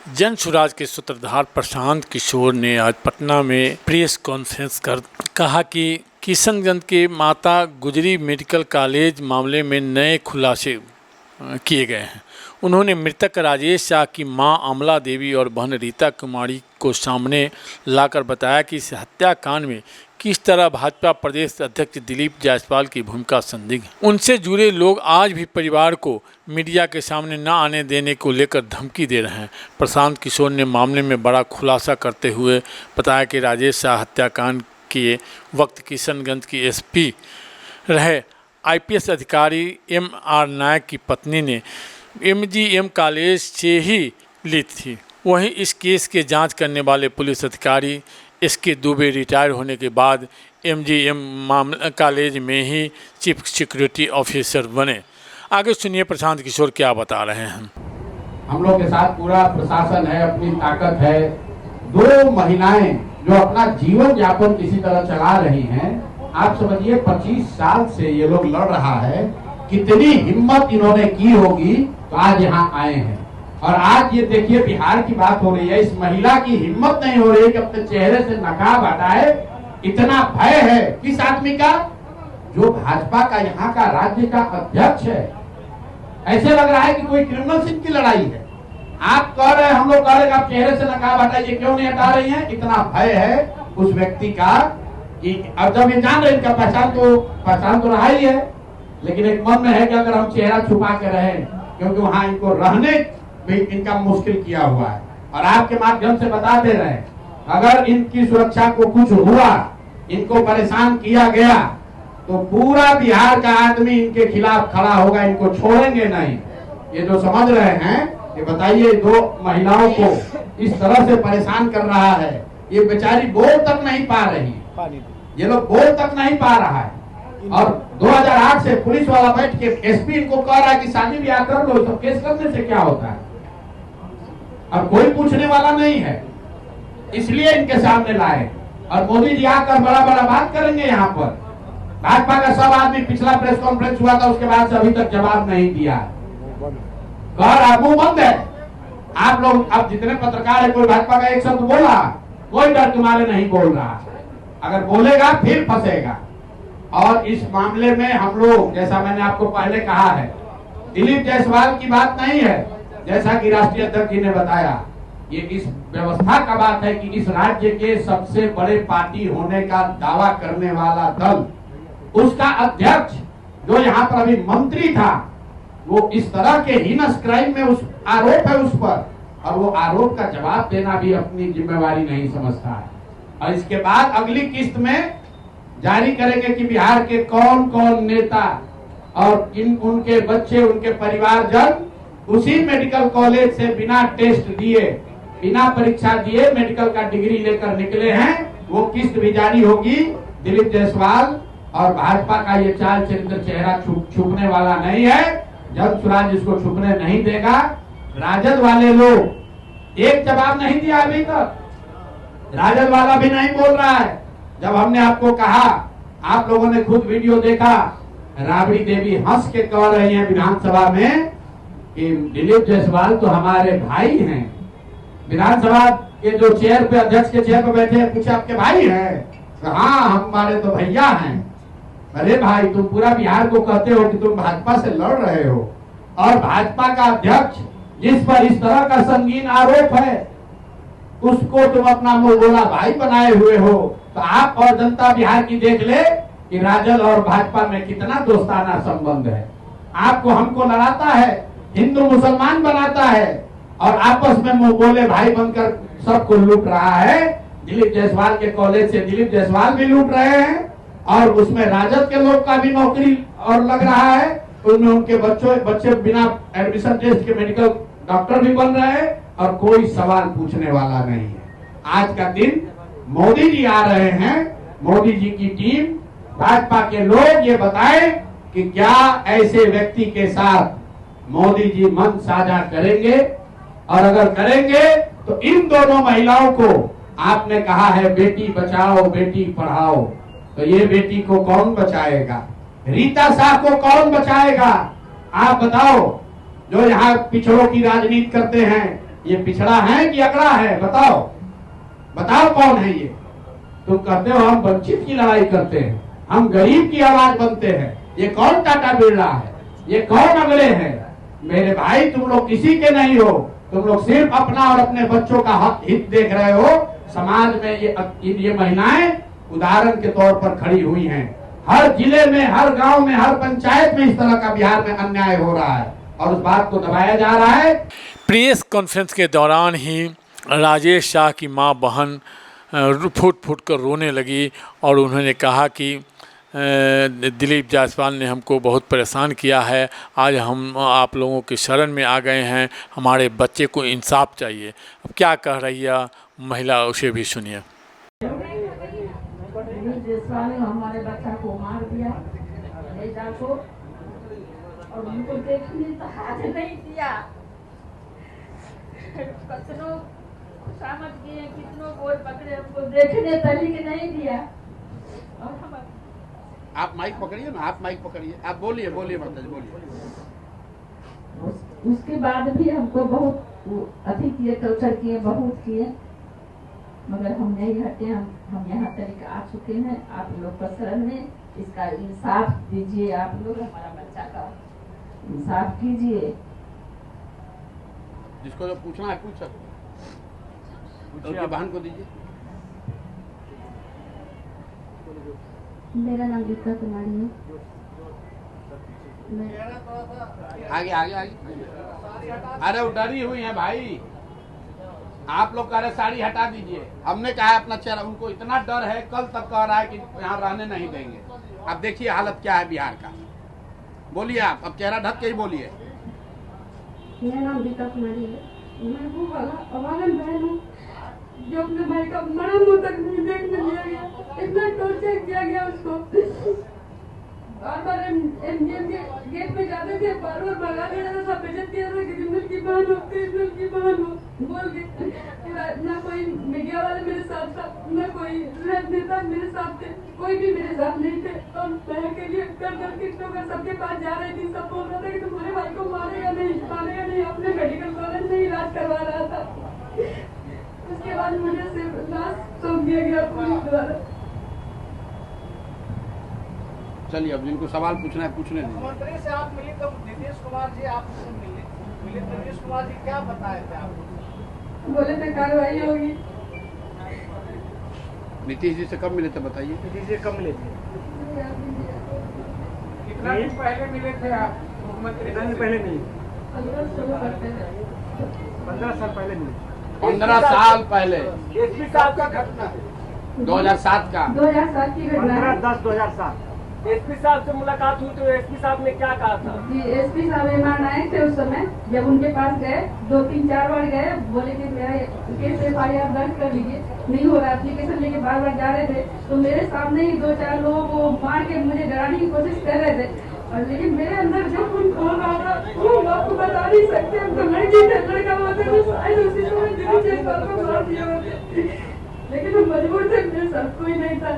जन सुराज के सूत्रधार प्रशांत किशोर ने आज पटना में प्रेस कॉन्फ्रेंस कर कहा कि किशनगंज के माता गुजरी मेडिकल कॉलेज मामले में नए खुलासे किए गए हैं। उन्होंने मृतक राजेश शाह की मां अमला देवी और बहन रीता कुमारी को सामने लाकर बताया कि इस हत्याकांड में किस तरह भाजपा प्रदेश अध्यक्ष दिलीप जायसवाल की भूमिका संदिग्ध है। उनसे जुड़े लोग आज भी परिवार को मीडिया के सामने न आने देने को लेकर धमकी दे रहे हैं। प्रशांत किशोर ने मामले में बड़ा खुलासा करते हुए बताया कि राजेश शाह हत्याकांड के वक्त किशनगंज की एसपी रहे आईपीएस अधिकारी एमआर नायक की पत्नी ने एमजीएम कॉलेज से ही ली थी। वहीं इस केस के जांच करने वाले पुलिस अधिकारी इसके दुबे रिटायर होने के बाद एमजीएम कॉलेज में ही चीफ सिक्योरिटी ऑफिसर बने। आगे सुनिए प्रशांत किशोर क्या बता रहे हैं। हम लोग के साथ पूरा प्रशासन है, अपनी ताकत है। दो महिलाएं जो अपना जीवन यापन किसी तरह चला रही हैं, आप समझिए 25 साल से ये लोग लड़ रहा है। कितनी हिम्मत इन्होंने की होगी तो आज यहाँ आए हैं। और आज ये देखिए बिहार की बात हो रही है, इस महिला की हिम्मत नहीं हो रही कि अपने चेहरे से नकाब हटाए। इतना भय है किस आदमी का, जो भाजपा का यहाँ का राज्य का अध्यक्ष है। ऐसे लग रहा है कि कोई क्रिमिनल सिंह की लड़ाई है। आप कह रहे हैं, हम लोग कह रहे हैं आप चेहरे से नकाब हटाइए, क्यों नहीं हटा रही हैं? इतना भय है उस व्यक्ति का कि अब जब ये जान रहे इनका पहचान तो रहा ही है, लेकिन एक मन में है कि अगर हम चेहरा छुपा के रहें, क्योंकि वहां इनको रहने भी इनका मुश्किल किया हुआ है। और आपके माध्यम से बता दे रहे हैं, अगर इनकी सुरक्षा को कुछ हुआ, इनको परेशान किया गया, तो पूरा बिहार का आदमी इनके खिलाफ खड़ा होगा, इनको छोड़ेंगे नहीं। ये जो समझ रहे हैं, ये बताइए दो महिलाओं को इस तरह से परेशान कर रहा है, ये बेचारी बोल तक नहीं पा रही, ये लोग बोल तक नहीं पा रहा है। और 2008 से पुलिस वाला बैठ के एसपी इनको कह रहा है कि शादी ब्याह कर लो, सब केस करने से क्या होता है। अब कोई पूछने वाला नहीं है, इसलिए इनके सामने लाए। और मोदी जी आकर बड़ा बड़ा बात करेंगे यहाँ पर। भाजपा का सब आदमी, पिछला प्रेस कॉन्फ्रेंस हुआ था उसके बाद से अभी तक जवाब नहीं दिया। मुंह बंद है। आप लोग, अब जितने पत्रकार है, कोई भाजपा का एक शब्द बोला, कोई डर के मारे नहीं बोल रहा। अगर बोलेगा फिर फंसेगा। और इस मामले में हम लोग, जैसा मैंने आपको पहले कहा है, दिलीप जायसवाल की बात नहीं है। जैसा कि राष्ट्रीय अध्यक्ष जी ने बताया, ये इस व्यवस्था का बात है कि इस राज्य के सबसे बड़े पार्टी होने का दावा करने वाला दल, उसका अध्यक्ष जो यहाँ पर अभी मंत्री था, वो इस तरह के हीनस क्राइम में उस आरोप है उस पर, और वो आरोप का जवाब देना भी अपनी जिम्मेवारी नहीं समझता है। और इसके बाद अगली किस्त में जारी करेंगे कि बिहार के कौन कौन नेता और उनके बच्चे, उनके परिवारजन उसी मेडिकल कॉलेज से बिना टेस्ट दिए, बिना परीक्षा दिए मेडिकल का डिग्री लेकर निकले हैं। वो किस्त भी जारी होगी। दिलीप जायसवाल और भाजपा का ये चाल चरित्र चेहरा छुपने वाला नहीं है। जन सुराज इसको छुपने नहीं देगा। राजद वाले लोग एक जवाब नहीं दिया अभी तक। राजद वाला भी नहीं बोल रहा है। जब हमने आपको कहा, आप लोगों ने खुद वीडियो देखा, राबड़ी देवी हंस के कह रही हैं विधानसभा में कि दिलीप जायसवाल तो हमारे भाई हैं। विधानसभा के जो चेयर पे, अध्यक्ष के चेयर पे बैठे हैं, पूछे आपके भाई हैं? तो हाँ, हमारे तो भैया हैं। अरे भाई, तुम पूरा बिहार को कहते हो कि तुम भाजपा से लड़ रहे हो, और भाजपा का अध्यक्ष जिस पर इस तरह का संगीन आरोप है, उसको तुम अपना मुंहबोला भाई बनाए हुए हो। तो आप और जनता बिहार की देख ले कि राजद और भाजपा में कितना दोस्ताना संबंध है। आपको हमको लड़ाता है, हिंदू मुसलमान बनाता है, और आपस में मुंहबोले भाई बनकर सबको लूट रहा है। दिलीप जायसवाल के कॉलेज से दिलीप जायसवाल भी लूट रहे हैं, और उसमें राजद के लोग का भी नौकरी और लग रहा है। उनमें उनके बच्चे बिना एडमिशन टेस्ट के मेडिकल डॉक्टर भी बन रहे हैं, और कोई सवाल पूछने वाला नहीं है। आज का दिन मोदी जी आ रहे हैं, मोदी जी की टीम, भाजपा के लोग ये बताएं कि क्या ऐसे व्यक्ति के साथ मोदी जी मन साझा करेंगे, और अगर करेंगे तो इन दोनों महिलाओं को, आपने कहा है बेटी बचाओ बेटी पढ़ाओ, तो ये बेटी को कौन बचाएगा? रीता शाह को कौन बचाएगा? आप बताओ। जो यहाँ पिछड़ों की राजनीति करते हैं, ये पिछड़ा है कि अगड़ा है? बताओ बताओ कौन है ये? तुम कहते हो हम वंचित की लड़ाई करते हैं, हम गरीब की आवाज बनते हैं। ये कौन टाटा बिरला है? ये कौन अगले हैं? मेरे भाई तुम लोग किसी के नहीं हो, तुम लोग सिर्फ अपना और अपने बच्चों का हित देख रहे हो। समाज में ये महिलाएं उदाहरण के तौर पर खड़ी हुई हैं। हर जिले में, हर गांव में, हर पंचायत में इस तरह का बिहार में अन्याय हो रहा है और उस बात को दबाया जा रहा है। प्रेस कॉन्फ्रेंस के दौरान ही राजेश शाह की मां बहन फूट फूट कर रोने लगी और उन्होंने कहा कि दिलीप जायसवाल ने हमको बहुत परेशान किया है, आज हम आप लोगों के शरण में आ गए हैं, हमारे बच्चे को इंसाफ चाहिए। अब क्या कह रही है महिला, उसे भी सुनिए। दिलीप जायसवाल ने हमारे बच्चा को मार दिया, बेटा को, और उनको देखने तो हाथ नहीं दिया। कितनों समझ गए, कितनों गोर पकड़े, हमको देखने तलिक नहीं दिया। और हम आप माइक पकड़िए ना, आप माइक पकड़िए, आप बोलिए बोलिए माता जी बोलिए। उसके बाद भी हमको बहुत अति किए, टॉर्चर किए, बहुत किए, मगर हम नहीं हटे। हम यहाँ तक आ चुके हैं आप लोग का शरण में। इसका इंसाफ दीजिए, आप लोग हमारा बच्चा का इंसाफ कीजिए। जिसको जो पूछना है पूछ सकते, उनकी बहन को दीजिए। मेरा नाम गीता कुमारी है। आगे आगे आगे। अरे वो डरी हुई है भाई, आप लोग कह रहे साड़ी हटा दीजिए, हमने कहा है अपना चेहरा। उनको इतना डर है, कल तक कह रहा है कि यहाँ रहने नहीं देंगे। अब देखिए हालत क्या है बिहार का। बोलिए आप, अब चेहरा ढक के ही बोलिए। मेरा नाम गीता कुमारी है। मैं वो वाला अवागन बहन हूँ जो अपने भाई का मरा मुंह तक नहीं देखने दिया गया, इतना टॉर्चर किया गया उसको। बार बार एमजीएम के गेट पे जाते थे, बार बार भगा दिया जाता था, बेइज्जत किया था कि क्रिमिनल की बहन हो, क्रिमिनल की बहन हो बोल के। ना कोई मीडिया वाले मेरे साथ था, ना कोई नेता मेरे साथ थे, कोई भी मेरे साथ नहीं थे। और बहन के लिए कर कर सबके पास जा रही थी, सब बोल रहा था कि तुम्हारे भाई को मारेगा नहीं, अपने मेडिकल कॉलेज में इलाज करवा रहा था। उसके बाद मुझे सिर्फ लाश सौंप दिया गया पुलिस द्वारा। चलिए अब जिनको सवाल पूछना है पूछने दीजिए। मंत्री से आप मिले तो नीतीश कुमार जी आपसे मिले, नीतीश कुमार जी क्या बताए थे आपको? बोले थे कार्रवाई होगी। नीतीश जी से कब मिले थे बताइए। नीतीश जी कब मिले थे? कितना दिन पहले मिले थे आप मुख्यमंत्री? कितना दिन पहले मिले? 15 साल पहले मिले। 15 साल पहले एसपी साहब का घटना 2007 का 2007 की घटना है। 15/10/2007 एसपी साहब से मुलाकात हुई तो एसपी साहब ने क्या कहा था? जी, एसपी साहब मेहमान आए थे उस समय। जब उनके पास गए, 2-3-4 बार गए, बोले कि मेरा केस FIR दर्ज कर लीजिए, नहीं हो रहा। एप्लीकेशन लेके बार बार जा रहे थे, तो मेरे सामने ही 2-4 लोगों को मार के मुझे डराने की कोशिश कर रहे थे। और लेकिन मेरे अंदर जो कुछ हो रहा था वो हम आपको बता नहीं सकते। हम तो लड़की थे, लड़का होते तो शायद उसी समय दिल्ली जेल को मार दिया होते, लेकिन हम मजबूर थे, मेरे साथ कोई नहीं था।